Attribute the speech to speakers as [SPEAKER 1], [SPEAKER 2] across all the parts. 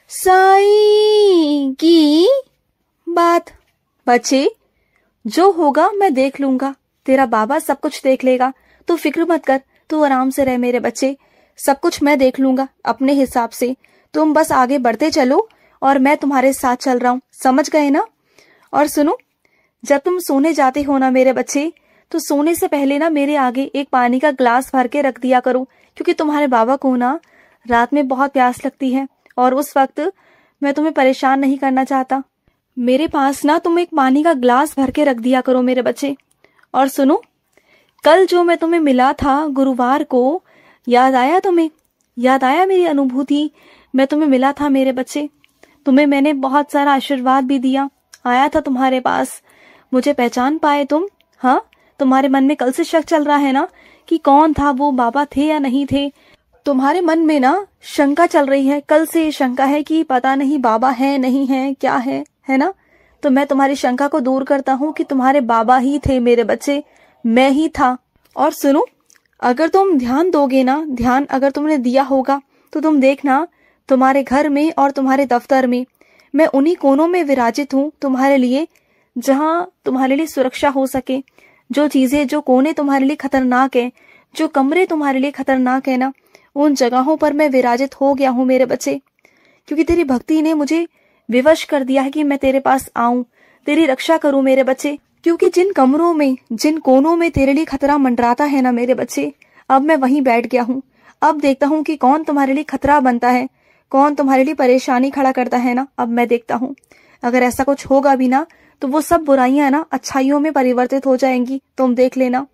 [SPEAKER 1] साईं की बात। बच्चे, जो होगा मैं देख लूंगा, तेरा बाबा सब कुछ देख लेगा, तू फिक्र मत कर, तू आराम से रह मेरे बच्चे, सब कुछ मैं देख लूंगा अपने हिसाब से। तुम बस आगे बढ़ते चलो और मैं तुम्हारे साथ चल रहा हूँ, समझ गए ना। और सुनो, जब तुम सोने जाते हो ना मेरे बच्चे, तो सोने से पहले ना मेरे आगे एक पानी का ग्लास भर के रख दिया करो, क्योंकि तुम्हारे बाबा को ना रात में बहुत प्यास लगती है और उस वक्त मैं तुम्हें परेशान नहीं करना चाहता। मेरे पास ना तुम एक पानी का ग्लास भर के रख दिया करो मेरे बच्चे। और सुनो, कल जो मैं तुम्हें मिला था गुरुवार को, याद आया तुम्हें? याद आया मेरी अनुभूति? मैं तुम्हें मिला था मेरे बच्चे, तुम्हें मैंने बहुत सारा आशीर्वाद भी दिया, आया था तुम्हारे पास, मुझे पहचान पाए तुम? हाँ, तुम्हारे मन में कल से शक चल रहा है ना कि कौन था वो, बाबा थे या नहीं थे? तुम्हारे मन में ना शंका चल रही है, कल से शंका है कि पता नहीं बाबा है नहीं है क्या है ना? तो मैं तुम्हारी शंका को दूर करता हूँ कि तुम्हारे बाबा ही थे मेरे बच्चे, मैं ही था। और सुनो, अगर तुम ध्यान दोगे ना, ध्यान अगर तुमने दिया होगा तो तुम देखना, तुम्हारे घर में और तुम्हारे दफ्तर में मैं उन्हीं कोनों में विराजित हूँ तुम्हारे लिए, जहाँ तुम्हारे लिए सुरक्षा हो सके। जो चीजें, जो कोने तुम्हारे लिए खतरनाक है, जो कमरे तुम्हारे लिए खतरनाक है ना, उन जगहों पर मैं विराजित हो गया हूँ मेरे बच्चे, क्योंकि तेरी भक्ति ने मुझे विवश कर दिया है कि मैं तेरे पास आऊं, तेरी रक्षा करूं मेरे बच्चे। क्योंकि जिन कमरों में, जिन कोनों में तेरे लिए खतरा मंडराता है ना मेरे बच्चे, अब मैं वहीं बैठ गया हूँ। अब देखता हूँ कि कौन तुम्हारे लिए खतरा बनता है, कौन तुम्हारे लिए परेशानी खड़ा करता है ना, अब मैं देखता हूँ। अगर ऐसा कुछ होगा भी ना, तो वो सब बुराइयां ना अच्छाइयों में परिवर्तित हो जाएंगी, तुम देख लेना।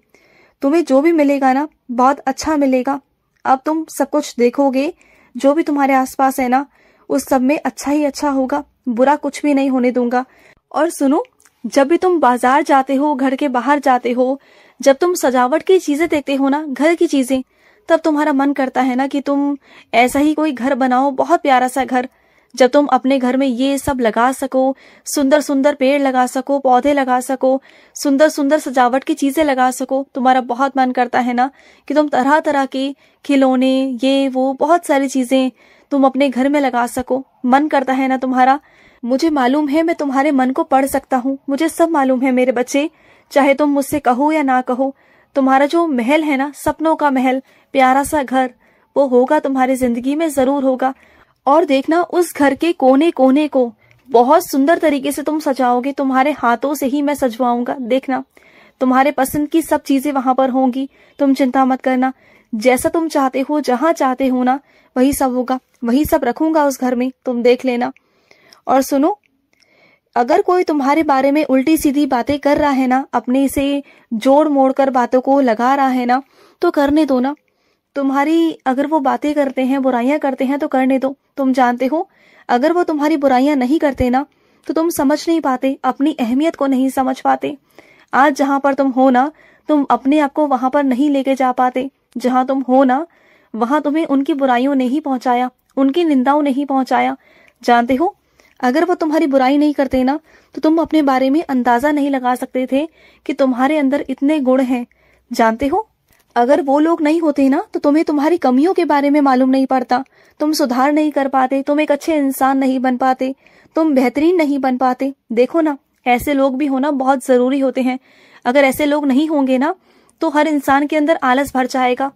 [SPEAKER 1] तुम्हें जो भी मिलेगा ना, बहुत अच्छा मिलेगा। अब तुम सब कुछ देखोगे, जो भी तुम्हारे आसपास है ना, उस सब में अच्छा ही अच्छा होगा, बुरा कुछ भी नहीं होने दूंगा। और सुनो, जब भी तुम बाजार जाते हो, घर के बाहर जाते हो, जब तुम सजावट की चीजें देखते हो ना, घर की चीजें, तब तुम्हारा मन करता है ना कि तुम ऐसा ही कोई घर बनाओ, बहुत प्यारा सा घर। जब तुम अपने घर में ये सब लगा सको, सुंदर सुंदर पेड़ लगा सको, पौधे लगा सको, सुंदर सुंदर सजावट की चीजें लगा सको, तुम्हारा बहुत मन करता है ना कि तुम तरह तरह के खिलौने, ये वो बहुत सारी चीजें तुम अपने घर में लगा सको। मन करता है ना तुम्हारा। मुझे मालूम है, मैं तुम्हारे मन को पढ़ सकता हूँ, मुझे सब मालूम है मेरे बच्चे, चाहे तुम मुझसे कहो या ना कहो। तुम्हारा जो महल है ना, सपनों का महल, प्यारा सा घर, वो होगा तुम्हारी जिंदगी में, जरूर होगा। और देखना, उस घर के कोने कोने को बहुत सुंदर तरीके से तुम सजाओगे, तुम्हारे हाथों से ही मैं सजवाऊंगा। देखना, तुम्हारे पसंद की सब चीजें वहां पर होंगी, तुम चिंता मत करना। जैसा तुम चाहते हो, जहां चाहते हो ना, वही सब होगा, वही सब रखूंगा उस घर में, तुम देख लेना। और सुनो, अगर कोई तुम्हारे बारे में उल्टी सीधी बातें कर रहा है ना, अपने से जोड़ मोड़ कर बातों को लगा रहा है ना, तो करने दो ना। तुम्हारी अगर वो बातें करते हैं, बुराइयां करते हैं, तो करने दो। तुम जानते हो, अगर वो तुम्हारी बुराइयां नहीं करते ना, तो तुम समझ नहीं पाते, अपनी अहमियत को नहीं समझ पाते। आज जहां पर तुम हो ना, तुम अपने आप को वहां पर नहीं लेके जा पाते। जहां तुम हो ना, वहां तुम्हें उनकी बुराइयों ने ही पहुंचाया, उनकी निंदाओं ने ही पहुंचाया। जानते हो, अगर वो तुम्हारी बुराई नहीं करते ना, तो तुम अपने बारे में अंदाजा नहीं लगा सकते थे कि तुम्हारे अंदर इतने गुण हैं। जानते हो, अगर वो लोग नहीं होते ना, तो तुम्हें तुम्हारी कमियों के बारे में मालूम नहीं पड़ता, तुम सुधार नहीं कर पाते, तुम एक अच्छे इंसान नहीं बन पाते, तुम बेहतरीन नहीं बन पाते। देखो ना, ऐसे लोग भी होना बहुत जरूरी होते हैं। अगर ऐसे लोग नहीं होंगे ना, तो हर इंसान के अंदर आलस भर जाएगा।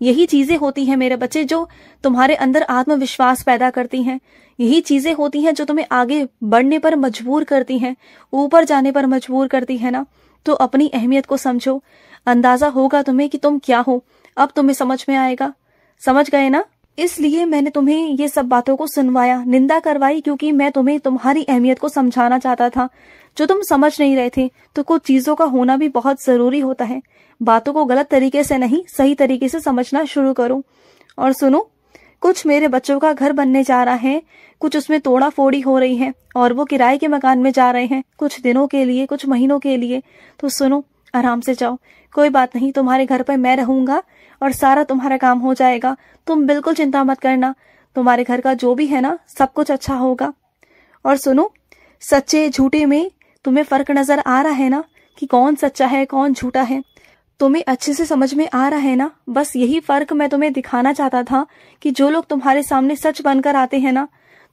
[SPEAKER 1] यही चीजें होती हैं मेरे बच्चे, जो तुम्हारे अंदर आत्मविश्वास पैदा करती हैं। यही चीजें होती हैं जो तुम्हें आगे बढ़ने पर मजबूर करती हैं, ऊपर जाने पर मजबूर करती है ना। तो अपनी अहमियत को समझो, अंदाजा होगा तुम्हें कि तुम क्या हो, अब तुम्हें समझ में आएगा। समझ गए ना? इसलिए मैंने तुम्हें ये सब बातों को सुनवाया, निंदा करवाई, क्योंकि मैं तुम्हें तुम्हारी अहमियत को समझाना चाहता था, जो तुम समझ नहीं रहे थे। तो कुछ चीजों का होना भी बहुत जरूरी होता है। बातों को गलत तरीके से नहीं, सही तरीके से समझना शुरू करो। और सुनो, कुछ मेरे बच्चों का घर बनने जा रहा है, कुछ उसमें तोड़ा फोड़ी हो रही है, और वो किराए के मकान में जा रहे हैं, कुछ दिनों के लिए, कुछ महीनों के लिए। तो सुनो, आराम से जाओ, कोई बात नहीं, तुम्हारे घर पर मैं रहूंगा और सारा तुम्हारा काम हो जाएगा। तुम बिल्कुल चिंता मत करना, तुम्हारे घर का जो भी है ना, सब कुछ अच्छा होगा। और सुनो, सच्चे झूठे में तुम्हें फर्क नजर आ रहा है ना, कि कौन सच्चा है कौन झूठा है, तुम्हें अच्छे से समझ में आ रहा है ना। बस यही फर्क मैं तुम्हें दिखाना चाहता था, कि जो लोग तुम्हारे सामने सच बनकर आते हैं ना,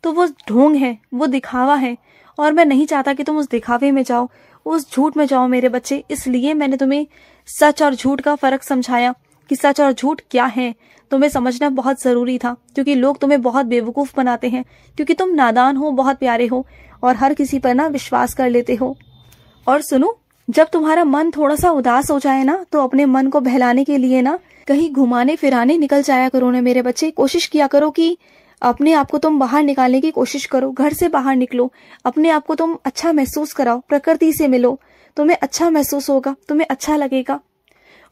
[SPEAKER 1] तो वो ढोंग है, वो दिखावा है, और मैं नहीं चाहता कि तुम उस दिखावे में जाओ, उस झूठ में जाओ मेरे बच्चे। इसलिए मैंने तुम्हें सच और झूठ का फर्क समझाया कि सच और झूठ क्या है, तुम्हें समझना बहुत जरूरी था, क्योंकि लोग तुम्हें बहुत बेवकूफ बनाते हैं, क्योंकि तुम नादान हो, बहुत प्यारे हो और हर किसी पर ना विश्वास कर लेते हो। और सुनो, जब तुम्हारा मन थोड़ा सा उदास हो जाए ना, तो अपने मन को बहलाने के लिए ना कहीं घुमाने फिराने निकल जाया करो ना मेरे बच्चे। कोशिश किया करो कि अपने आप को तुम बाहर निकालने की कोशिश करो, घर से बाहर निकलो, अपने आप को तुम अच्छा महसूस कराओ, प्रकृति से मिलो, तुम्हें अच्छा महसूस होगा, तुम्हें अच्छा लगेगा।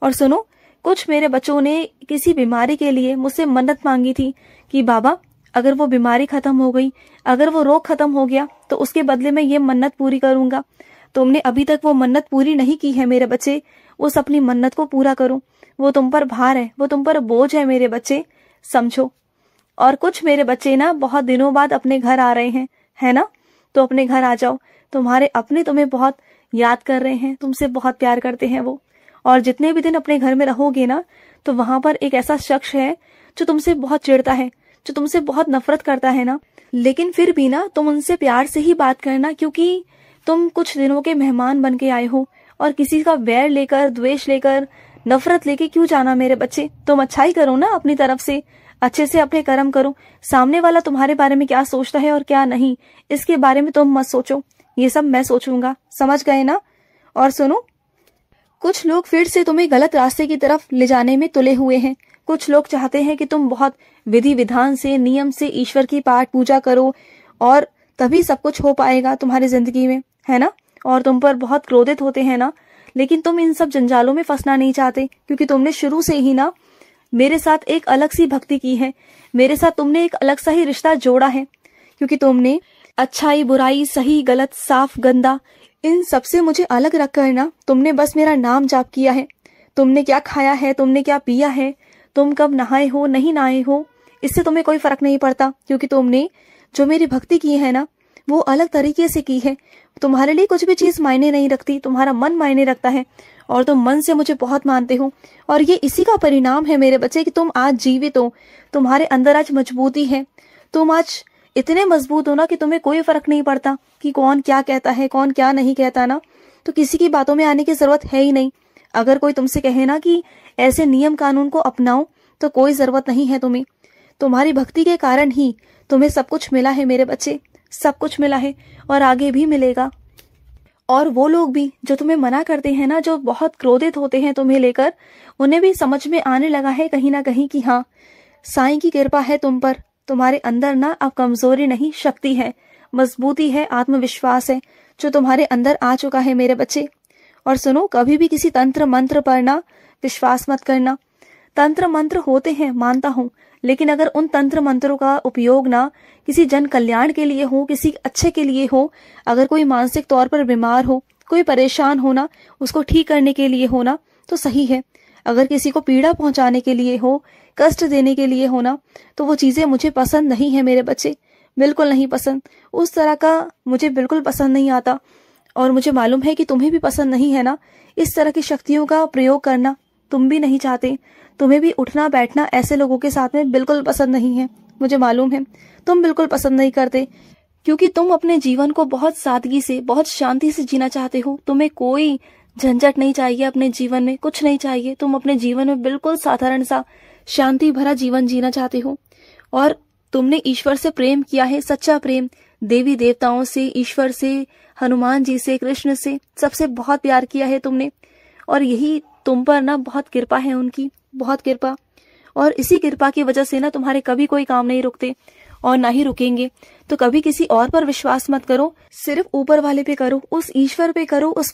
[SPEAKER 1] और सुनो, कुछ मेरे बच्चों ने किसी बीमारी के लिए मुझसे मन्नत मांगी थी कि बाबा अगर वो बीमारी खत्म हो गई, अगर वो रोग खत्म हो गया, तो उसके बदले में ये मन्नत पूरी करूंगा। तुमने अभी तक वो मन्नत पूरी नहीं की है मेरे बच्चे, उस अपनी मन्नत को पूरा करो। वो तुम पर भार है, वो तुम पर बोझ है मेरे बच्चे, समझो। और कुछ मेरे बच्चे ना बहुत दिनों बाद अपने घर आ रहे हैं, है ना, तो अपने घर आ जाओ। तुम्हारे अपने तुम्हें बहुत याद कर रहे हैं, तुमसे बहुत प्यार करते हैं वो। और जितने भी दिन अपने घर में रहोगे ना, तो वहां पर एक ऐसा शख्स है जो तुमसे बहुत चिढ़ता है, जो तुमसे बहुत नफरत करता है ना, लेकिन फिर भी ना तुम उनसे प्यार से ही बात करना, क्योंकि तुम कुछ दिनों के मेहमान बन के आए हो। और किसी का वैर लेकर, द्वेष लेकर, नफरत लेके क्यों जाना मेरे बच्चे। तुम अच्छाई करो ना अपनी तरफ से, अच्छे से अपने कर्म करो। सामने वाला तुम्हारे बारे में क्या सोचता है और क्या नहीं, इसके बारे में तुम मत सोचो, ये सब मैं सोचूंगा, समझ गए ना। और सुनो, कुछ लोग फिर से तुम्हें गलत रास्ते की तरफ ले जाने में तुले हुए हैं। कुछ लोग चाहते हैं कि तुम बहुत विधि विधान से, नियम से ईश्वर की पाठ पूजा करो और तभी सब कुछ हो पाएगा तुम्हारी जिंदगी में, है ना। और तुम पर बहुत क्रोधित होते हैं ना, लेकिन तुम इन सब जंजालों में फंसना नहीं चाहते, क्योंकि तुमने शुरू से ही ना मेरे साथ एक अलग सी भक्ति की है, मेरे साथ तुमने एक अलग सा ही रिश्ता जोड़ा है, क्योंकि तुमने अच्छाई, बुराई, सही, गलत, साफ, गंदा, इन सबसे मुझे अलग रखकर ना तुमने बस मेरा नाम जाप किया है। तुमने क्या खाया है, तुमने क्या पिया है, तुम कब नहाए हो, नहीं नहाए हो, इससे तुम्हें कोई फर्क नहीं पड़ता, क्योंकि तुमने जो मेरी भक्ति की है ना, वो अलग तरीके से की है। तुम्हारे लिए कुछ भी चीज मायने नहीं रखती, तुम्हारा मन मायने रखता है, और तुम मन से मुझे बहुत मानते हो। और ये इसी का परिणाम है मेरे बच्चे कि तुम आज जीवित हो, तुम्हारे अंदर आज मजबूती है, तुम आज इतने मजबूत हो ना कि तुम्हें कोई फर्क नहीं पड़ता कि कौन क्या कहता है, कौन क्या नहीं कहता ना, तो किसी की बातों में आने की जरूरत है ही नहीं। अगर कोई तुमसे कहे ना कि ऐसे नियम कानून को अपनाओ, तो कोई जरूरत नहीं है तुम्हें। तुम्हारी भक्ति के कारण ही तुम्हें सब कुछ मिला है मेरे बच्चे, सब कुछ मिला है और आगे भी मिलेगा। और वो लोग भी जो तुम्हें मना करते हैं ना, जो बहुत क्रोधित होते हैं तुम्हें लेकर, उन्हें भी समझ में आने लगा है कहीं ना कहीं कि हाँ, साईं की कृपा है तुम पर, तुम्हारे अंदर ना अब कमजोरी नहीं, शक्ति है, मजबूती है, आत्मविश्वास है जो तुम्हारे अंदर आ चुका है मेरे बच्चे। और सुनो, कभी भी किसी तंत्र मंत्र पर ना विश्वास मत करना। तंत्र मंत्र होते हैं, मानता हूँ, लेकिन अगर उन तंत्र मंत्रों का उपयोग ना किसी जन कल्याण के लिए हो, किसी अच्छे के लिए हो, अगर कोई मानसिक तौर पर बीमार हो, कोई परेशान हो ना, उसको ठीक करने के लिए हो ना, तो सही है। अगर किसी को पीड़ा पहुंचाने के लिए हो, कष्ट देने के लिए हो ना, तो वो चीजें मुझे पसंद नहीं है मेरे बच्चे, बिल्कुल नहीं पसंद। उस तरह का मुझे बिल्कुल पसंद नहीं आता, और मुझे मालूम है कि तुम्हें भी पसंद नहीं है ना इस तरह की शक्तियों का प्रयोग करना, तुम भी नहीं चाहते। तुम्हें भी उठना बैठना ऐसे लोगों के साथ में बिल्कुल पसंद नहीं है, मुझे मालूम है, तुम बिल्कुल पसंद नहीं करते, क्योंकि तुम अपने जीवन को बहुत सादगी से, बहुत शांति से जीना चाहते हो। तुम्हें कोई झंझट नहीं चाहिए अपने जीवन में, कुछ नहीं चाहिए। तुम अपने जीवन में बिल्कुल साधारण सा शांति भरा जीवन जीना चाहते हो। और तुमने ईश्वर से प्रेम किया है, सच्चा प्रेम, देवी देवताओं से, ईश्वर से, हनुमान जी से, कृष्ण से, सबसे बहुत प्यार किया है तुमने। और यही तुम पर ना बहुत कृपा है उनकी, बहुत कृपा। और इसी कृपा की वजह से ना तुम्हारे कभी कोई काम नहीं रुकते और ना ही रुकेंगे। तो कभी किसी और पर विश्वास मत करो, सिर्फ ऊपर वाले पे करो, उस ईश्वर पे करो, उस